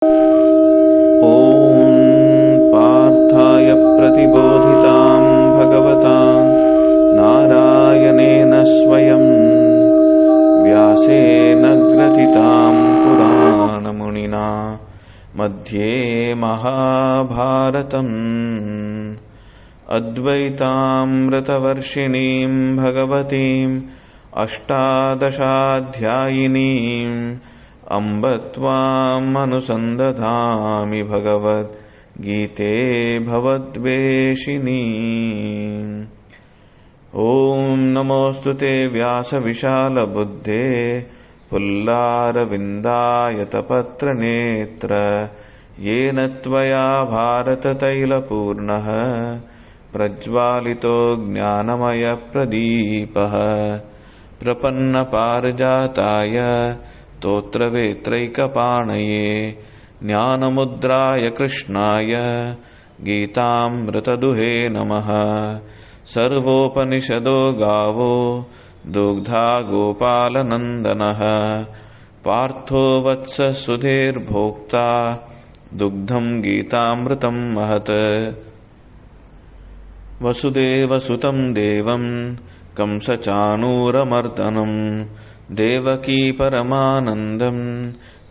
ॐ पार्थाय प्रतिबोधितां भगवता नारायणेन स्वयं व्यासेन ग्रथितां पुराणमुनिना मध्ये महाभारतम् अद्वैतामृतवर्षिणीं भगवतीम् अष्टादशाध्यायिनीम् अम्ब त्वामनुसन्दधामि भगवद्गीते भवद्वेषिणी। ॐ नमोऽस्तु ते व्यासविशालबुद्धे पुल्लारविन्दायतपत्रनेत्र येन त्वया भारततैलपूर्णः प्रज्वालितो ज्ञानमयप्रदीपः प्रपन्नपारिजाताय स्तोत्रवेत्रैकपाणये ज्ञानमुद्राय कृष्णाय गीतामृतदुहे नमः। सर्वोपनिषदो गावो दुग्धा गोपालनन्दनः पार्थो वत्स सुधीर्भोक्ता दुग्धं गीतामृतं महत्। वसुदेवसुतं देवं कंसचाणूरमर्दनं देवकी परमानंदम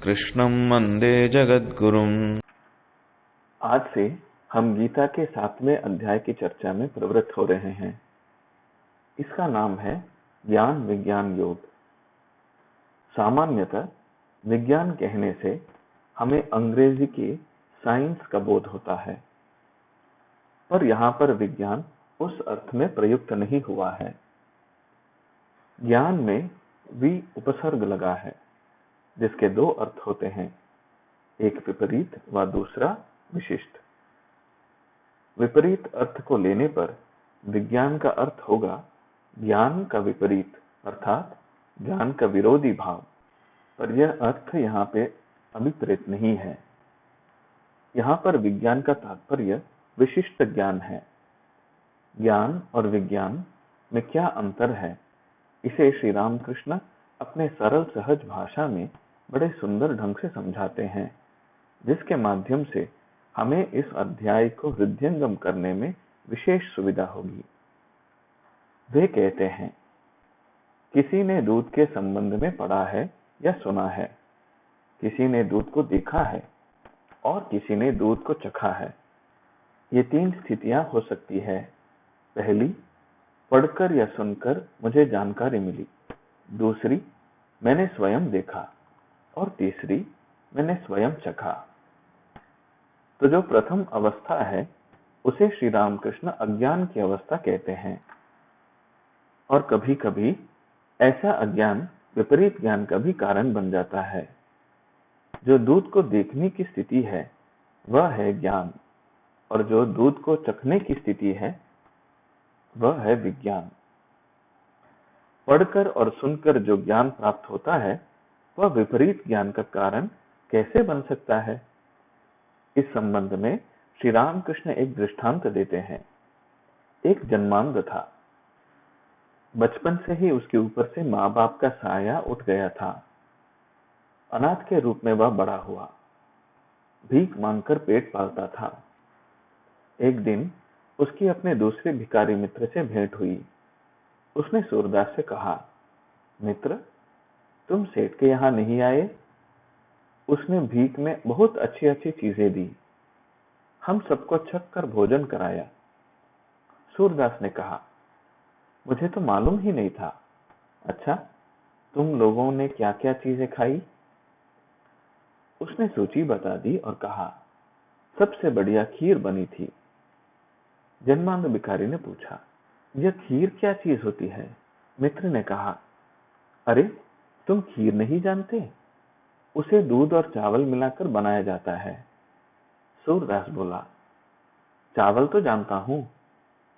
कृष्णं वंदे जगद्गुरुम। आज से हम गीता के 7वें अध्याय की चर्चा में प्रवृत्त हो रहे हैं। इसका नाम है ज्ञान विज्ञान योग। सामान्यतः विज्ञान कहने से हमें अंग्रेजी की साइंस का बोध होता है, पर यहाँ पर विज्ञान उस अर्थ में प्रयुक्त नहीं हुआ है। ज्ञान में वि उपसर्ग लगा है, जिसके दो अर्थ होते हैं, एक विपरीत व दूसरा विशिष्ट। विपरीत अर्थ को लेने पर विज्ञान का अर्थ होगा ज्ञान का विपरीत, अर्थात ज्ञान का विरोधी भाव, पर यह अर्थ यहाँ पे अभिप्रेत नहीं है। यहाँ पर विज्ञान का तात्पर्य विशिष्ट ज्ञान है। ज्ञान और विज्ञान में क्या अंतर है, इसे श्री रामकृष्ण अपने सरल सहज भाषा में बड़े सुंदर ढंग से समझाते हैं, जिसके माध्यम से हमें इस अध्याय को हृदयंगम करने में विशेष सुविधा होगी। वे कहते हैं, किसी ने दूध के संबंध में पढ़ा है या सुना है, किसी ने दूध को देखा है और किसी ने दूध को चखा है। ये तीन स्थितियां हो सकती है। पहली, पढ़कर या सुनकर मुझे जानकारी मिली। दूसरी, मैंने स्वयं देखा। और तीसरी, मैंने स्वयं चखा। तो जो प्रथम अवस्था है, उसे श्री रामकृष्ण अज्ञान की अवस्था कहते हैं। और कभी कभी ऐसा अज्ञान विपरीत ज्ञान का भी कारण बन जाता है। जो दूध को देखने की स्थिति है, वह है ज्ञान, और जो दूध को चखने की स्थिति है, वह है विज्ञान। पढ़कर और सुनकर जो ज्ञान प्राप्त होता है, वह विपरीत ज्ञान का कारण कैसे बन सकता है? इस संबंध में श्री रामकृष्ण एक दृष्टांत देते हैं। एक जन्मांध था। बचपन से ही उसके ऊपर से माँ बाप का साया उठ गया था। अनाथ के रूप में वह बड़ा हुआ, भीख मांगकर पेट पालता था। एक दिन उसकी अपने दूसरे भिखारी मित्र से भेंट हुई। उसने सूरदास से कहा, मित्र, तुम सेठ के यहाँ नहीं आए? उसने भीख में बहुत अच्छी अच्छी चीजें दी, हम सबको छक कर भोजन कराया। सूरदास ने कहा, मुझे तो मालूम ही नहीं था। अच्छा, तुम लोगों ने क्या क्या चीजें खाई? उसने सूची बता दी और कहा, सबसे बढ़िया खीर बनी थी। जन्मांध भिखारी ने पूछा, यह खीर क्या चीज होती है? मित्र ने कहा, अरे तुम खीर नहीं जानते? उसे दूध और चावल मिलाकर बनाया जाता है। सूरदास बोला, चावल तो जानता हूं,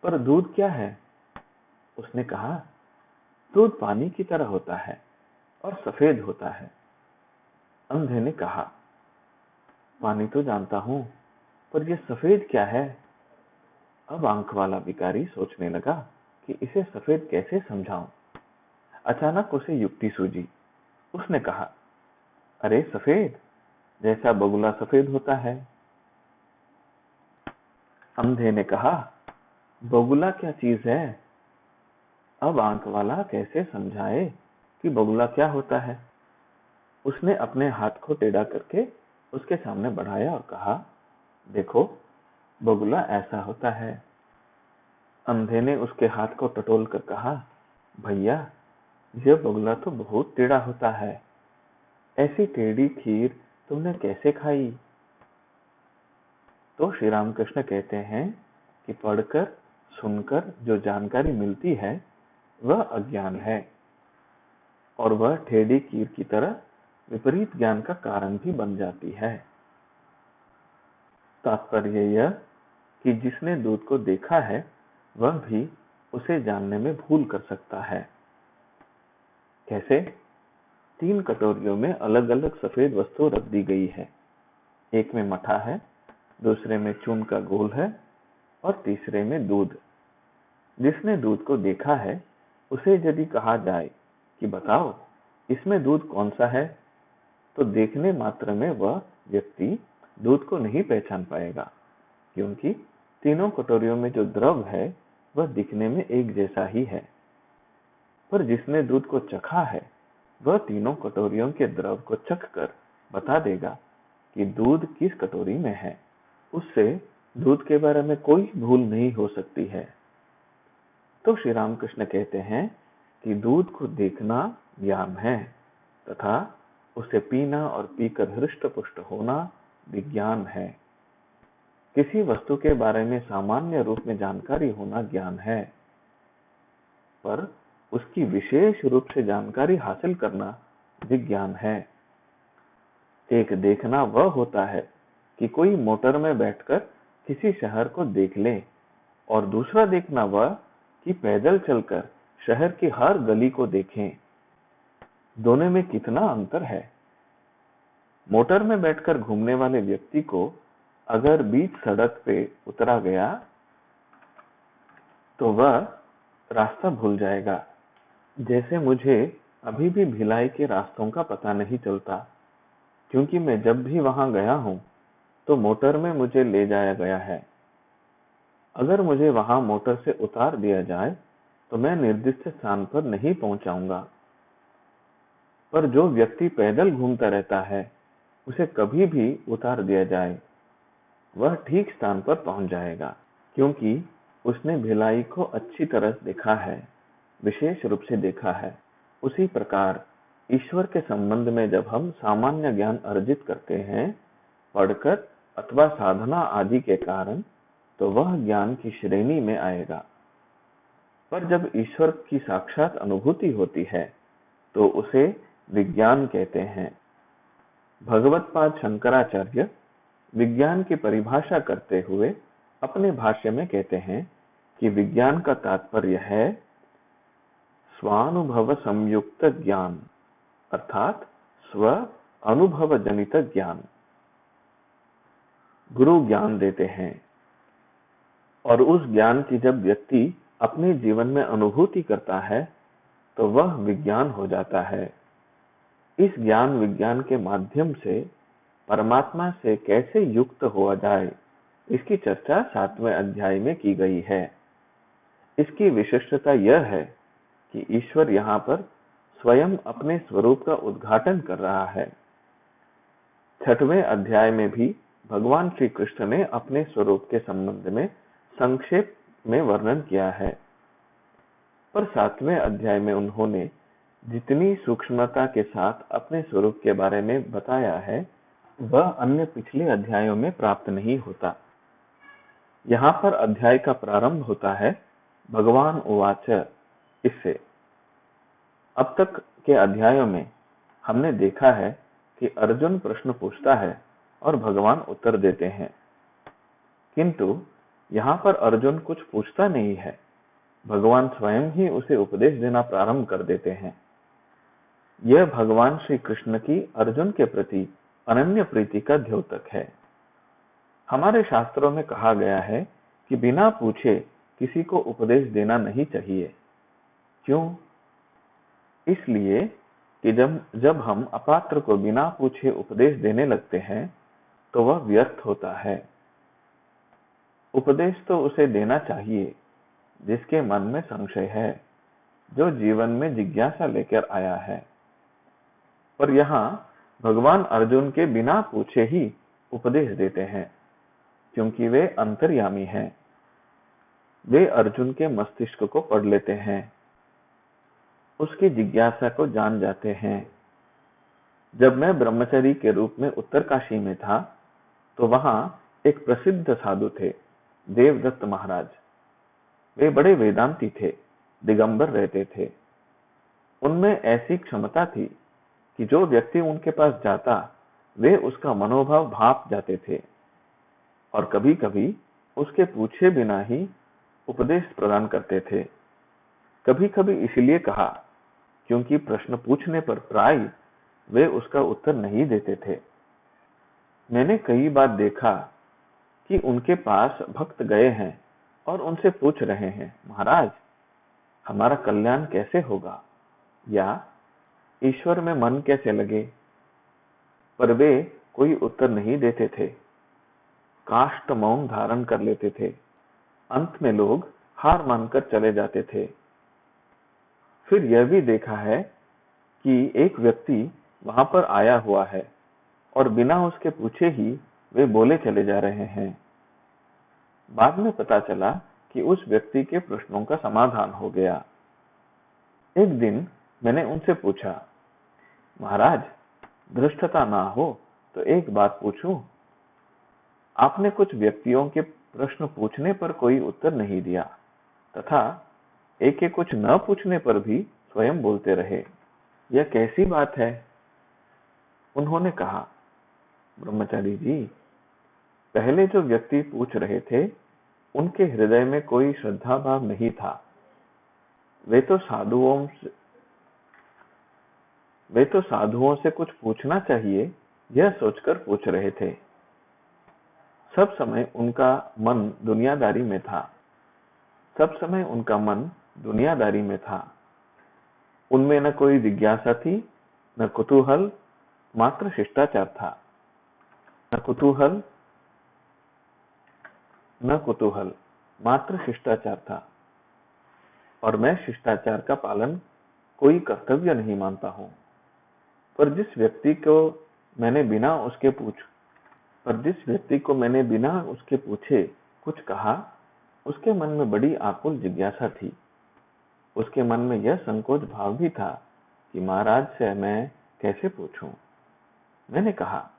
पर दूध क्या है? उसने कहा, दूध पानी की तरह होता है और सफेद होता है। अंधे ने कहा, पानी तो जानता हूं, पर यह सफेद क्या है? अब आंख वाला भिखारी सोचने लगा कि इसे सफेद कैसे समझाऊं। अचानक उसे युक्ति सूझी। उसने कहा, अरे सफेद, जैसा बगुला सफेद होता है। अंधे ने कहा, बगुला क्या चीज है? अब आंख वाला कैसे समझाए कि बगुला क्या होता है? उसने अपने हाथ को टेढ़ा करके उसके सामने बढ़ाया और कहा, देखो, बगुला ऐसा होता है। अंधे ने उसके हाथ को टटोल कर कहा, भैया, यह बगुला तो बहुत टेढ़ा होता है। ऐसी टेढ़ी खीर तुमने कैसे खाई? तो श्री रामकृष्ण कहते हैं कि पढ़कर सुनकर जो जानकारी मिलती है वह अज्ञान है, और वह टेढ़ी खीर की तरह विपरीत ज्ञान का कारण भी बन जाती है। तात्पर्य यह कि जिसने दूध को देखा है वह भी उसे जानने में भूल कर सकता है। कैसे? 3 कटोरियों में अलग अलग सफेद वस्तु रख दी गई है। एक में मठा है, दूसरे में चून का घोल है और तीसरे में दूध। जिसने दूध को देखा है उसे यदि कहा जाए कि बताओ इसमें दूध कौन सा है, तो देखने मात्र में वह व्यक्ति दूध को नहीं पहचान पाएगा, क्योंकि तीनों कटोरियों में जो द्रव है वह दिखने में एक जैसा ही है। पर जिसने दूध को चखा है वह तीनों कटोरियों के द्रव को चख कर बता देगा कि दूध किस कटोरी में है। उससे दूध के बारे में कोई भूल नहीं हो सकती है। तो श्री रामकृष्ण कहते हैं कि दूध को देखना ज्ञान है तथा उसे पीना और पीकर हृष्ट पुष्ट होना विज्ञान है। किसी वस्तु के बारे में सामान्य रूप में जानकारी होना ज्ञान है, पर उसकी विशेष रूप से जानकारी हासिल करना विज्ञान है। एक देखना वह होता है कि कोई मोटर में बैठकर किसी शहर को देख ले, और दूसरा देखना वह कि पैदल चलकर शहर की हर गली को देखें। दोनों में कितना अंतर है। मोटर में बैठकर घूमने वाले व्यक्ति को अगर बीच सड़क पे उतरा गया तो वह रास्ता भूल जाएगा। जैसे मुझे अभी भी भिलाई के रास्तों का पता नहीं चलता, क्योंकि मैं जब भी वहां गया हूं तो मोटर में मुझे ले जाया गया है। अगर मुझे वहां मोटर से उतार दिया जाए तो मैं निर्दिष्ट स्थान पर नहीं पहुंचाऊंगा। पर जो व्यक्ति पैदल घूमता रहता है उसे कभी भी उतार दिया जाए वह ठीक स्थान पर पहुंच जाएगा, क्योंकि उसने भिलाई को अच्छी तरह देखा है, विशेष रूप से देखा है। उसी प्रकार ईश्वर के संबंध में जब हम सामान्य ज्ञान अर्जित करते हैं, पढ़कर अथवा साधना आदि के कारण, तो वह ज्ञान की श्रेणी में आएगा। पर जब ईश्वर की साक्षात अनुभूति होती है तो उसे विज्ञान कहते हैं। भगवत्पाद शंकराचार्य विज्ञान की परिभाषा करते हुए अपने भाष्य में कहते हैं कि विज्ञान का तात्पर्य है स्वानुभव संयुक्त ज्ञान, अर्थात स्व अनुभव जनित ज्ञान। गुरु ज्ञान देते हैं और उस ज्ञान की जब व्यक्ति अपने जीवन में अनुभूति करता है तो वह विज्ञान हो जाता है। इस ज्ञान विज्ञान के माध्यम से परमात्मा से कैसे युक्त हुआ जाए, इसकी चर्चा 7वें अध्याय में की गई है। इसकी विशिष्टता यह है कि ईश्वर यहाँ पर स्वयं अपने स्वरूप का उद्घाटन कर रहा है। 6वें अध्याय में भी भगवान श्री कृष्ण ने अपने स्वरूप के संबंध में संक्षेप में वर्णन किया है, पर 7वें अध्याय में उन्होंने जितनी सूक्ष्मता के साथ अपने स्वरूप के बारे में बताया है वह अन्य पिछले अध्यायों में प्राप्त नहीं होता। यहाँ पर अध्याय का प्रारंभ होता है भगवान उवाच इससे। अब तक के अध्यायों में हमने देखा है कि अर्जुन प्रश्न पूछता है और भगवान उत्तर देते हैं, किंतु यहाँ पर अर्जुन कुछ पूछता नहीं है, भगवान स्वयं ही उसे उपदेश देना प्रारंभ कर देते हैं। यह भगवान श्री कृष्ण की अर्जुन के प्रति अनन्य प्रीति का द्योतक है। हमारे शास्त्रों में कहा गया है कि बिना पूछे किसी को उपदेश देना नहीं चाहिए। क्यों? इसलिए कि जब हम अपात्र को बिना पूछे उपदेश देने लगते हैं तो वह व्यर्थ होता है। उपदेश तो उसे देना चाहिए जिसके मन में संशय है, जो जीवन में जिज्ञासा लेकर आया है। पर यहाँ भगवान अर्जुन के बिना पूछे ही उपदेश देते हैं, क्योंकि वे अंतर्यामी हैं। वे अर्जुन के मस्तिष्क को पढ़ लेते हैं, उसकी जिज्ञासा को जान जाते हैं। जब मैं ब्रह्मचारी के रूप में उत्तरकाशी में था तो वहां एक प्रसिद्ध साधु थे, देवदत्त महाराज। वे बड़े वेदांती थे, दिगंबर रहते थे। उनमें ऐसी क्षमता थी कि जो व्यक्ति उनके पास जाता वे उसका मनोभाव भाप जाते थे और कभी कभी उसके पूछे बिना ही उपदेश प्रदान करते थे। कभी कभी इसलिए कहा क्योंकि प्रश्न पूछने पर प्राय वे उसका उत्तर नहीं देते थे। मैंने कई बार देखा कि उनके पास भक्त गए हैं और उनसे पूछ रहे हैं, महाराज हमारा कल्याण कैसे होगा, या ईश्वर में मन कैसे लगे, पर वे कोई उत्तर नहीं देते थे। काष्ठ मौन धारण कर लेते थे। अंत में लोग हार मानकर चले जाते थे। फिर यह भी देखा है कि एक व्यक्ति वहां पर आया हुआ है और बिना उसके पूछे ही वे बोले चले जा रहे हैं। बाद में पता चला कि उस व्यक्ति के प्रश्नों का समाधान हो गया। एक दिन मैंने उनसे पूछा, महाराज धृष्टता ना हो तो एक बात पूछूं? आपने कुछ व्यक्तियों के प्रश्न पूछने पर कोई उत्तर नहीं दिया तथा एक के कुछ न पूछने पर भी स्वयं बोलते रहे, यह कैसी बात है? उन्होंने कहा, ब्रह्मचारी जी, पहले जो व्यक्ति पूछ रहे थे उनके हृदय में कोई श्रद्धा भाव नहीं था। वे तो साधुओं से कुछ पूछना चाहिए यह सोचकर पूछ रहे थे। सब समय उनका मन दुनियादारी में था। उनमें न कोई जिज्ञासा थी, न कुतूहल, मात्र शिष्टाचार था। मात्र शिष्टाचार था। और मैं शिष्टाचार का पालन कोई कर्तव्य नहीं मानता हूं। पर जिस व्यक्ति को मैंने बिना उसके पूछे कुछ कहा, उसके मन में बड़ी आकुल जिज्ञासा थी। उसके मन में यह संकोच भाव भी था कि महाराज से मैं कैसे पूछूं। मैंने कहा,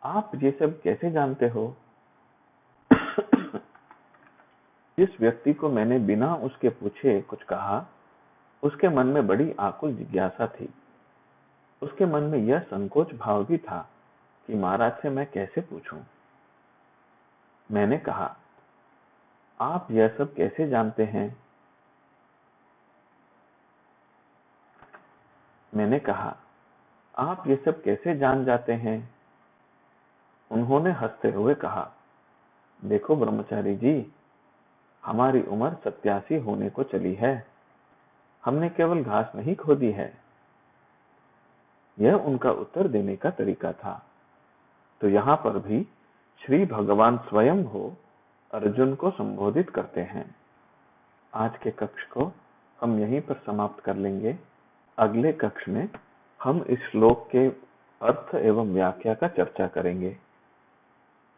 आप ये सब कैसे जानते हो? जिस व्यक्ति को मैंने बिना उसके पूछे कुछ कहा, उसके मन में बड़ी आकुल जिज्ञासा थी। उसके मन में यह संकोच भाव भी था कि महाराज से मैं कैसे पूछूं। मैंने कहा, आप यह सब कैसे जानते हैं? मैंने कहा, आप ये सब कैसे जान जाते हैं? उन्होंने हंसते हुए कहा, देखो ब्रह्मचारी जी, हमारी उम्र 87 होने को चली है। हमने केवल घास नहीं खोदी है। यह उनका उत्तर देने का तरीका था। तो यहाँ पर भी श्री भगवान स्वयं हो अर्जुन को संबोधित करते हैं। आज के कक्ष को हम यहीं पर समाप्त कर लेंगे। अगले कक्ष में हम इस श्लोक के अर्थ एवं व्याख्या का चर्चा करेंगे।